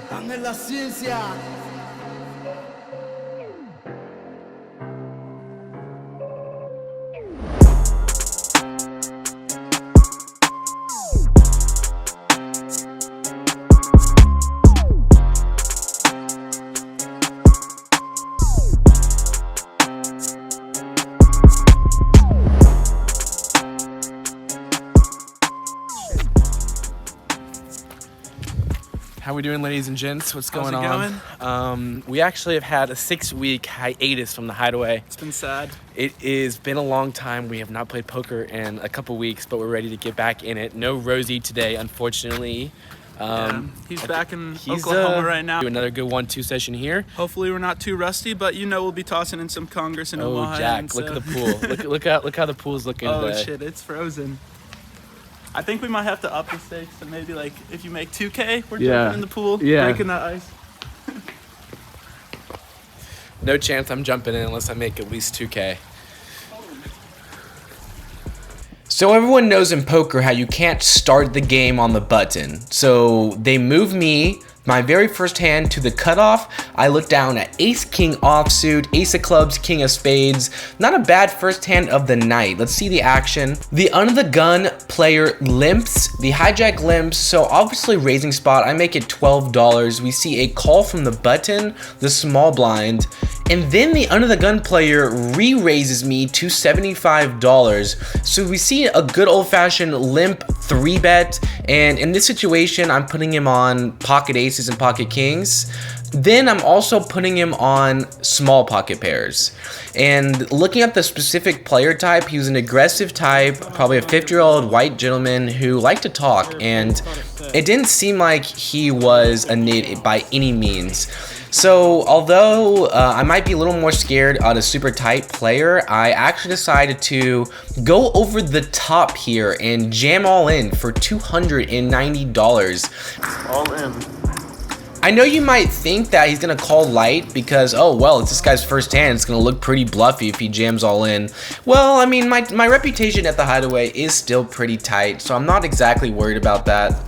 Están en la ciencia. How we doing, ladies and gents? What's going How's it on? We actually have had a 6-week hiatus from the Hideaway. It's been sad. It has been a long time. We have not played poker in a couple weeks, but we're ready to get back in it. No Rosie today, unfortunately. He's back in Oklahoma right now. Do another good 1-2 session here. Hopefully we're not too rusty, but you know we'll be tossing in some Congress and Omaha. Oh, Jack, look at the pool. look how the pool's looking Oh today. shit, it's frozen. I think we might have to up the stakes, so maybe like if you make 2K, we're jumping in the pool, breaking that ice. No chance I'm jumping in unless I make at least 2K. So everyone knows in poker how you can't start the game on the button. So they move me, my very first hand, to the cutoff. I look down at ace king offsuit, ace of clubs, king of spades. Not a bad first hand of the night. Let's see the action. The under the gun player limps, the hijack limps, so obviously raising spot. I make it $12. We see a call from the button, the small blind, and then the under the gun player re-raises me to $75. So we see a good old-fashioned limp 3-bet, and in this situation I'm putting him on pocket aces and pocket kings. Then I'm also putting him on small pocket pairs. And looking at the specific player type, he was an aggressive type, probably a 50-year-old white gentleman who liked to talk, and it didn't seem like he was a nit by any means. So although I might be a little more scared on a super tight player, I actually decided to go over the top here and jam all in for $290. All in. I know you might think that he's gonna call light because, oh well, it's this guy's first hand, it's gonna look pretty bluffy if he jams all in. Well, I mean, my reputation at the Hideaway is still pretty tight, so I'm not exactly worried about that.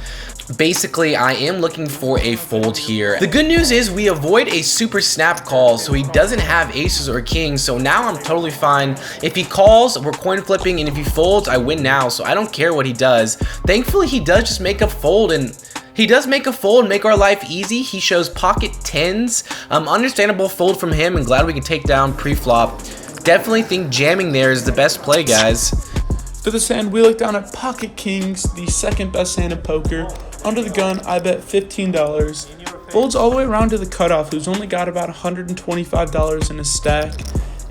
Basically, I am looking for a fold here. The good news is we avoid a super snap call, so he doesn't have aces or kings, so now I'm totally fine. If he calls, we're coin flipping, and if he folds, I win now, so I don't care what he does. Thankfully, he does just make a fold, and he does make a fold and make our life easy. He shows pocket tens. Understandable fold from him, and glad we can take down pre-flop. Definitely think jamming there is the best play, guys. For this hand, we look down at pocket kings, the second best hand in poker. Under the gun, I bet $15. Folds all the way around to the cutoff, who's only got about $125 in his stack.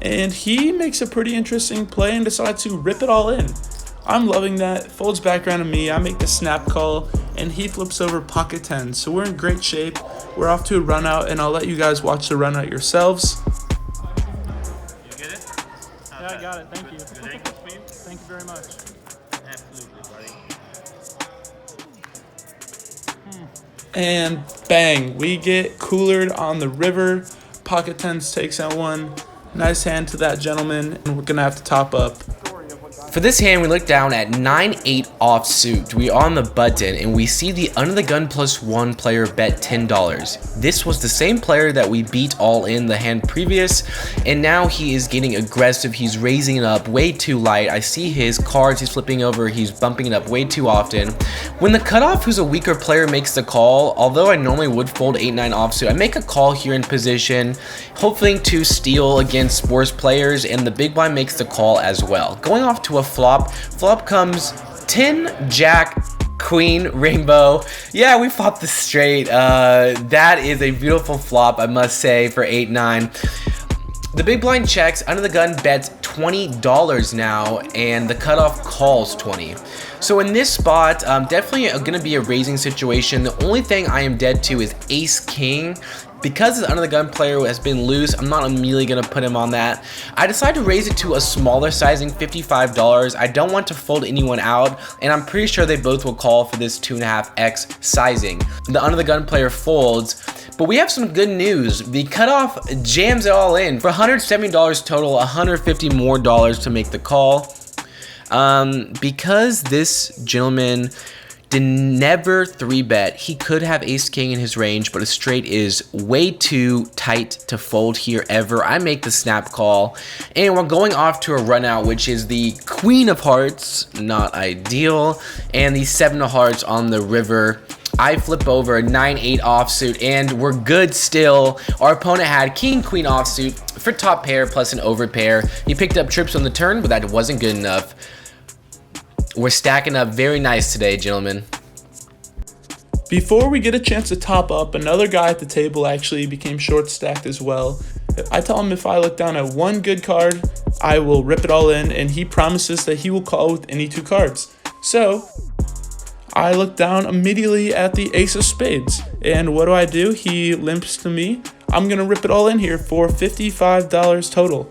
And he makes a pretty interesting play and decides to rip it all in. I'm loving that. Folds back around to me, I make the snap call, and he flips over pocket 10. So we're in great shape. We're off to a run out, and I'll let you guys watch the run out yourselves. You get it? Yeah, I got it. Thank you. Good angles for you? Thank you very much. Absolutely, buddy. And bang, we get coolered on the river. Pocket tens takes that one. Nice hand to that gentleman, and we're gonna have to top up. For this hand, we look down at 9-8 offsuit. We are on the button, and we see the under the gun +1 player bet $10. This was the same player that we beat all in the hand previous, and now he is getting aggressive. He's raising it up way too light. I see his cards he's flipping over. He's bumping it up way too often. When the cutoff, who's a weaker player, makes the call, although I normally would fold 8-9 offsuit, I make a call here in position, hoping to steal against worse players, and the big blind makes the call as well. Going off to a flop. Flop comes 10, jack, queen, rainbow. Yeah, we flopped this straight. That is a beautiful flop, I must say, for 8-9. The big blind checks, under the gun bets $20 now, and the cutoff calls 20. So in this spot, definitely going to be a raising situation. The only thing I am dead to is ace king. Because the under the gun player has been loose, I'm not immediately going to put him on that. I decided to raise it to a smaller sizing, $55. I don't want to fold anyone out, and I'm pretty sure they both will call for this 2.5x sizing. The under the gun player folds, but we have some good news. The cutoff jams it all in. For $170 total, $150 more to make the call. Because this gentleman did never 3-bet. He could have ace king in his range, but a straight is way too tight to fold here ever. I make the snap call, and we're going off to a run out, which is the queen of hearts, not ideal, and the 7 of hearts on the river. I flip over a 9-8 offsuit, and we're good still. Our opponent had king queen offsuit for top pair plus an overpair. He picked up trips on the turn, but that wasn't good enough. We're stacking up very nice today, gentlemen. Before we get a chance to top up, another guy at the table actually became short stacked as well. I tell him if I look down at one good card, I will rip it all in, and he promises that he will call with any 2 cards. So I look down immediately at the ace of spades, and what do? He limps to me. I'm gonna rip it all in here for $55 total.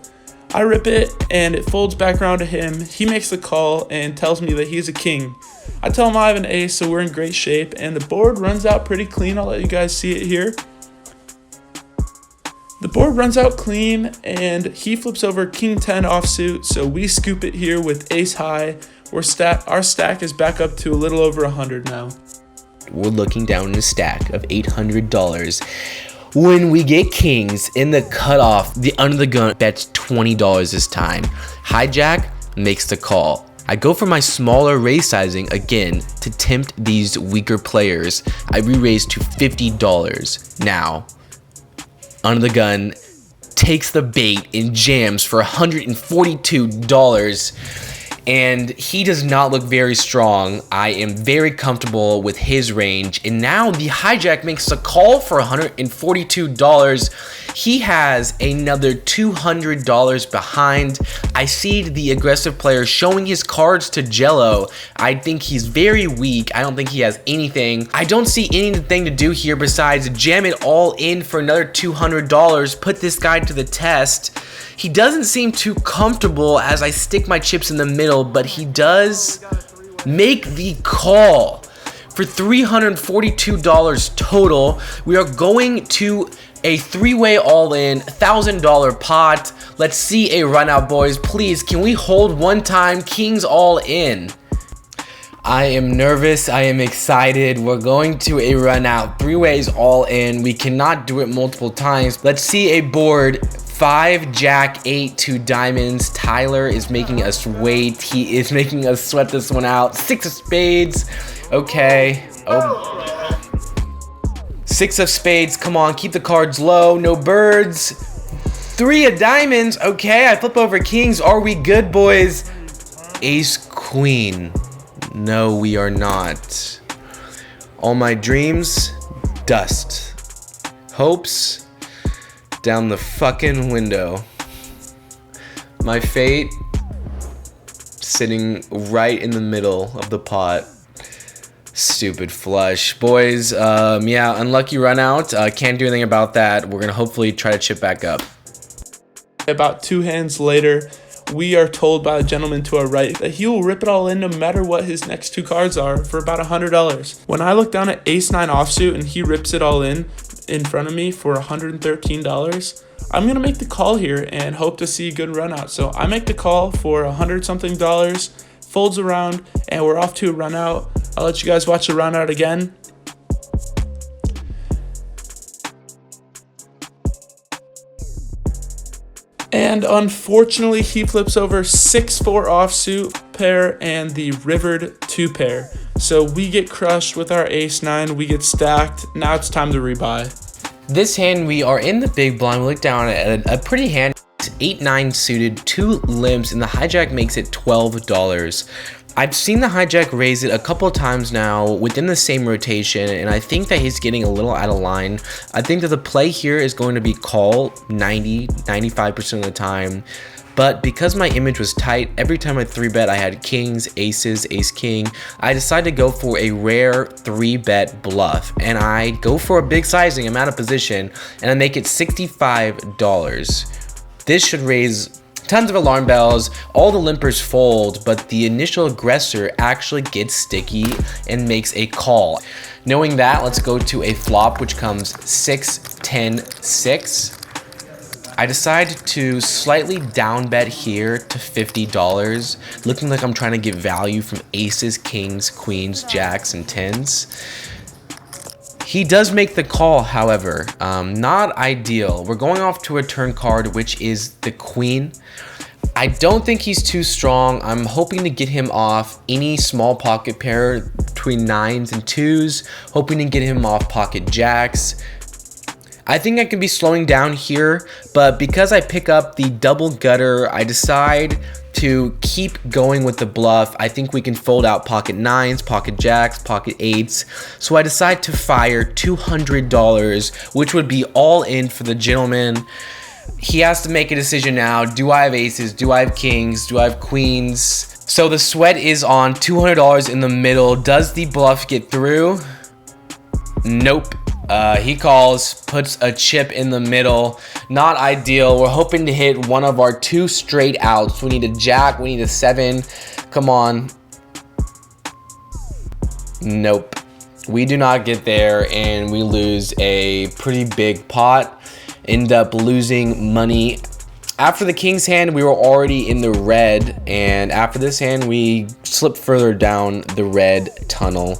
I rip it, and it folds back around to him. He makes the call and tells me that he's a king. I tell him I have an ace, so we're in great shape, and the board runs out pretty clean. I'll let you guys see it here. The board runs out clean, and he flips over king 10 offsuit, so we scoop it here with ace high. Our stack is back up to a little over 100 now. We're looking down a stack of $800. When we get kings in the cutoff, the under the gun bets $20 this time. Hijack makes the call. I go for my smaller raise sizing again to tempt these weaker players. I re-raise to $50. Now, under the gun takes the bait and jams for $142. And he does not look very strong. I am very comfortable with his range. And now the hijack makes a call for $142. He has another $200 behind. I see the aggressive player showing his cards to Jello. I think he's very weak. I don't think he has anything. I don't see anything to do here besides jam it all in for another $200. Put this guy to the test. He doesn't seem too comfortable as I stick my chips in the middle, but he does make the call for $342 total. We are going to a 3-way all-in $1,000 pot. Let's see a run out, boys. Please, can we hold one time? Kings all in. I am nervous. I am excited. We're going to a run out. 3 ways all in. We cannot do it multiple times. Let's see a board. 5, Jack, 8, 2 diamonds. Tyler is making us wait. He is making us sweat this one out. 6 of spades. Okay. Oh. 6 of spades. Come on, keep the cards low. No birds. 3 of diamonds. Okay, I flip over kings. Are we good, boys? Ace, queen. No, we are not. All my dreams, dust. Hopes, down the fucking window. My fate, sitting right in the middle of the pot. Stupid flush. Boys, yeah, unlucky run out. Can't do anything about that. We're gonna hopefully try to chip back up. About 2 hands later, we are told by the gentleman to our right that he will rip it all in no matter what his next 2 cards are for about $100. When I look down at ace 9 offsuit and he rips it all in front of me for $113, I'm going to make the call here and hope to see a good run out. So I make the call for $100 something, folds around, and we're off to a run out. I'll let you guys watch the run out again. And unfortunately, he flips over 6-4 offsuit pair and the rivered 2 pair. So we get crushed with our ace 9. We get stacked. Now it's time to rebuy. This hand, we are in the big blind. We look down at a pretty hand. 8-9 suited, 2 limps, and the hijack makes it $12. I've seen the hijack raise it a couple of times now within the same rotation, and I think that he's getting a little out of line. I think that the play here is going to be call 95% of the time. But because my image was tight, every time I 3-bet, I had kings, aces, ace, king. I decided to go for a rare 3-bet bluff, and I go for a big sizing. I'm out of position, and I make it $65. This should raise tons of alarm bells. All the limpers fold, but the initial aggressor actually gets sticky and makes a call. Knowing that, let's go to a flop, which comes 6, 10, 6. I decided to slightly down bet here to $50, looking like I'm trying to get value from aces, kings, queens, jacks, and tens. He does make the call, however, not ideal. We're going off to a turn card, which is the queen. I don't think he's too strong. I'm hoping to get him off any small pocket pair between 9s and 2s, hoping to get him off pocket jacks. I think I could be slowing down here, but because I pick up the double gutter, I decide to keep going with the bluff. I think we can fold out pocket 9s, pocket jacks, pocket 8s. So I decide to fire $200, which would be all in for the gentleman. He has to make a decision now. Do I have aces? Do I have kings? Do I have queens? So the sweat is on $200 in the middle. Does the bluff get through? Nope. He calls, puts a chip in the middle. Not ideal. We're hoping to hit one of our 2 straight outs. We need a jack. We need a 7. Come on. Nope. We do not get there, and we lose a pretty big pot. End up losing money. After the king's hand, we were already in the red, and after this hand, we slipped further down the red tunnel.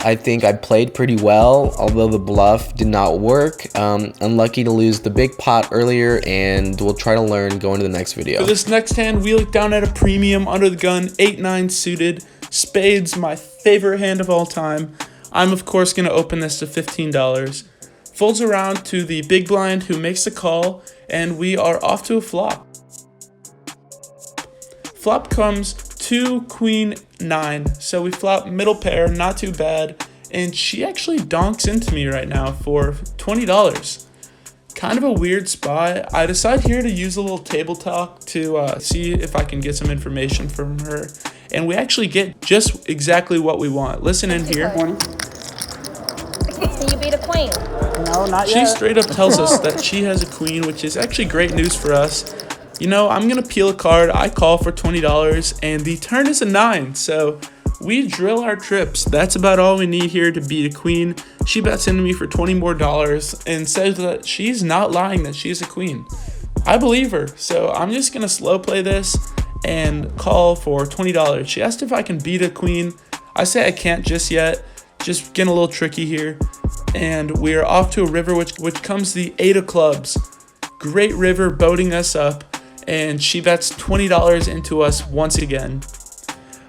I think I played pretty well, although the bluff did not work. Unlucky to lose the big pot earlier, and we'll try to learn going to the next video. For this next hand, we look down at a premium under the gun, 8-9 suited. Spades, my favorite hand of all time. I'm, of course, going to open this to $15. Folds around to the big blind who makes the call, and we are off to a flop. Flop comes 2 queen 9, so we flop middle pair, not too bad, and she actually donks into me right now for $20. Kind of a weird spot. I decide here to use a little table talk to see if I can get some information from her, and we actually get just exactly what we want. Listen in here. Can you beat a queen? No, not She yet. straight up tells us that she has a queen, which is actually great news for us. You know, I'm going to peel a card. I call for $20, and the turn is a 9. So we drill our trips. That's about all we need here to beat a queen. She bets into me for $20 more and says that she's not lying, that she's a queen. I believe her. So I'm just going to slow play this and call for $20. She asked if I can beat a queen. I say I can't just yet. Just getting a little tricky here. And we are off to a river, which comes the 8 of clubs. Great river boating us up, and she bets $20 into us once again.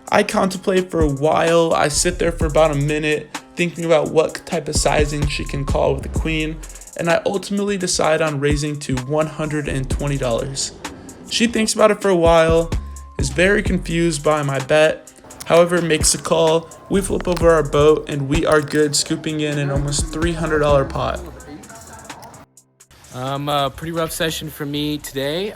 I contemplate for a while. I sit there for about a minute thinking about what type of sizing she can call with the queen, and I ultimately decide on raising to $120. She thinks about it for a while, is very confused by my bet, however makes a call. We flip over our boat, and we are good, scooping in an almost $300 pot. Pretty rough session for me today.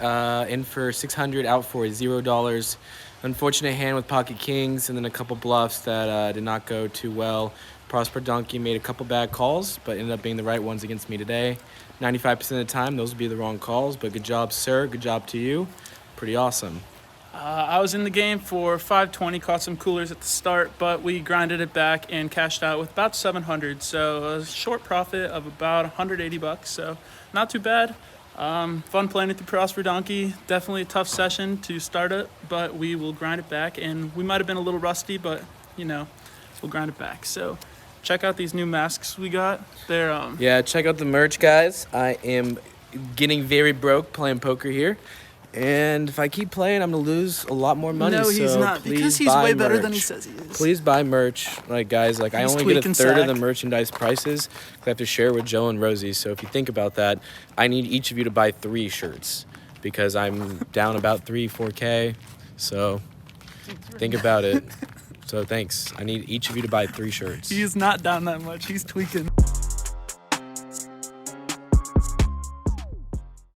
In for 600, out for $0. Unfortunate hand with pocket kings, and then a couple bluffs that did not go too well. Prosper Donkey made a couple bad calls, but ended up being the right ones against me today. 95% of the time, those would be the wrong calls, but good job, sir. Good job to you. Pretty awesome. I was in the game for 520, caught some coolers at the start, but we grinded it back and cashed out with about 700. So a short profit of about 180 bucks. So not too bad. Fun playing with the Prosper Donkey. Definitely a tough session to start it, but we will grind it back. And we might have been a little rusty, but you know, we'll grind it back. So check out these new masks we got. They're Yeah, check out the merch, guys. I am getting very broke playing poker here. And if I keep playing, I'm going to lose a lot more money. No, he's so not, because please he's buy way better merch. than he says he is. Please buy merch. Like, guys, like I He's only get a tweaking third of the sack. merchandise prices because I have to share with Joe and Rosie. So if you think about that, I need each of you to buy 3 shirts because I'm down about 4K. So think about it. So thanks. I need each of you to buy 3 shirts. He's not down that much. He's tweaking.